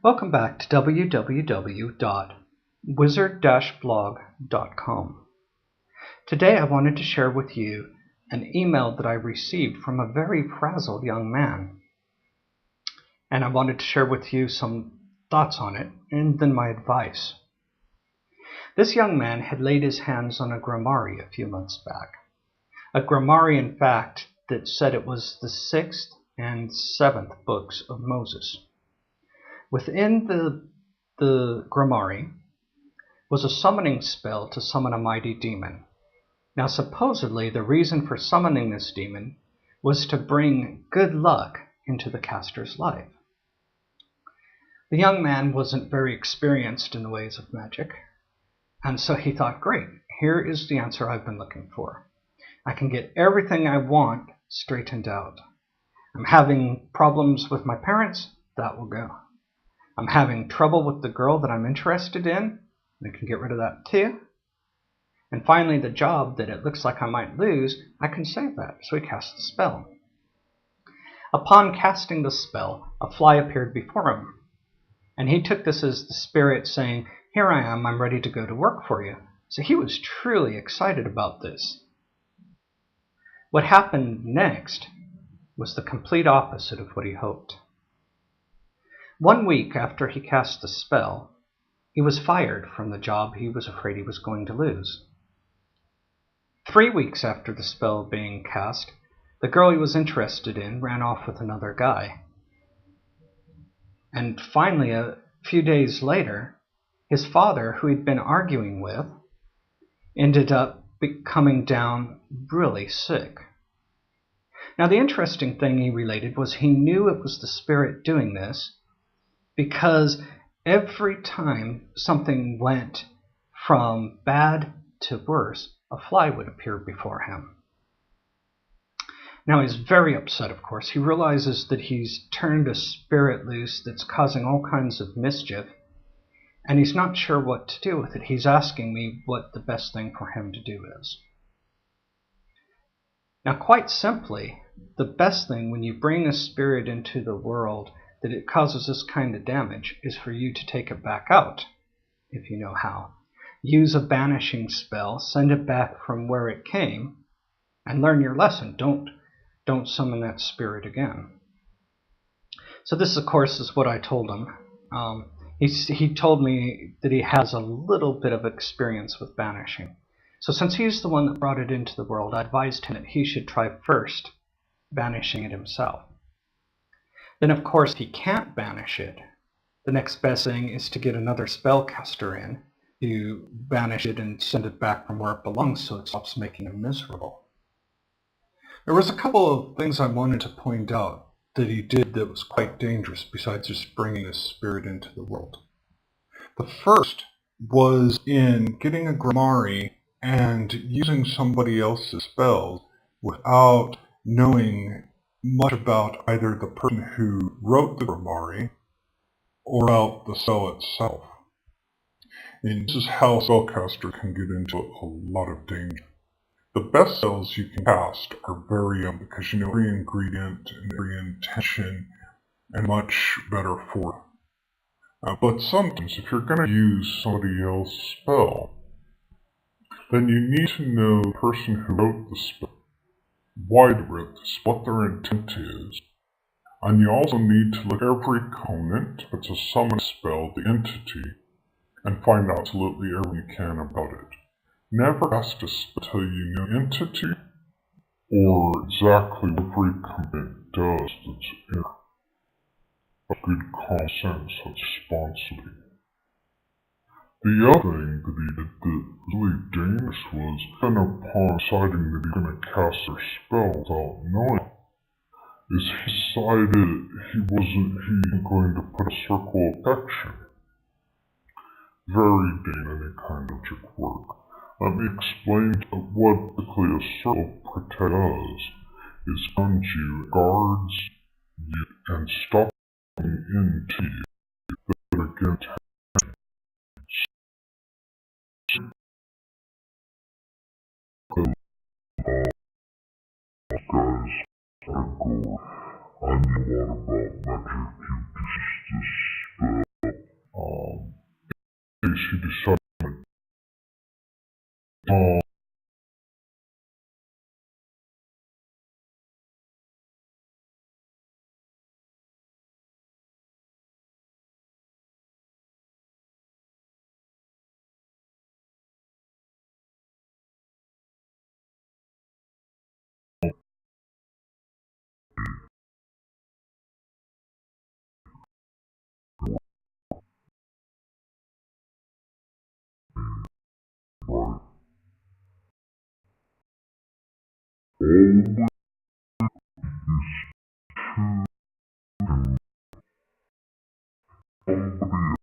Welcome back to www.wizard-blog.com. Today I wanted to share with you an email that I received from a very frazzled young man. And I wanted to share with you some thoughts on it and then my advice. This young man had laid his hands on a grammari a few months back. A grammari, in fact, that said it was the 6th and 7th books of Moses. Within the grammari was a summoning spell to summon a mighty demon. Now supposedly the reason for summoning this demon was to bring good luck into the caster's life. The young man wasn't very experienced in the ways of magic, and so he thought, great, here is the answer I've been looking for. I can get everything I want straightened out. I'm having problems with my parents, that will go. I'm having trouble with the girl that I'm interested in, I can get rid of that too. And finally, the job that it looks like I might lose, I can save that. So he cast the spell. Upon casting the spell, a fly appeared before him. And he took this as the spirit saying, here I am, I'm ready to go to work for you. So he was truly excited about this. What happened next was the complete opposite of what he hoped. 1 week after he cast the spell, he was fired from the job he was afraid he was going to lose. 3 weeks after the spell being cast, the girl he was interested in ran off with another guy. And finally, a few days later, his father, who he'd been arguing with, ended up coming down really sick. Now, the interesting thing he related was he knew it was the spirit doing this because every time something went from bad to worse, a fly would appear before him. Now he's very upset, of course. He realizes that he's turned a spirit loose that's causing all kinds of mischief, and he's not sure what to do with it. He's asking me what the best thing for him to do is. Now, quite simply, the best thing when you bring a spirit into the world that it causes this kind of damage is for you to take it back out, if you know how. Use a banishing spell, send it back from where it came, and learn your lesson. Don't summon that spirit again. So this, of course, is what I told him. He told me that he has a little bit of experience with banishing. So since he's the one that brought it into the world, I advised him that he should try first banishing it himself. Then, of course, if he can't banish it, the next best thing is to get another spellcaster in to banish it and send it back from where it belongs so it stops making him miserable. There was a couple of things I wanted to point out that he did that was quite dangerous besides just bringing his spirit into the world. The first was in getting a grammari and using somebody else's spells without knowing much about either the person who wrote the grammari or about the spell itself. And this is how a spellcaster can get into a lot of danger. The best spells you can cast are very young because you know every ingredient and every intention and much better for it. But sometimes if you're going to use somebody else's spell, then you need to know the person who wrote the spell, why they wrote this, what their intent is, and you also need to look at every component, if it's a summon spell, the entity, and find out absolutely everything you can about it. Never cast a spell until you know the entity or exactly what every component does that's in it. A good common sense that's responsible. The other thing that he did that was really dangerous was, then upon deciding that he's going to cast their spell without knowing, is he decided he wasn't going to put a circle of protection. Very dangerous any kind of magic work. Let me explain what basically a circle of protection does. Is guns you, guards you, and stop into you that again guys, I know a lot about magic. You use this spell she decided to always somebody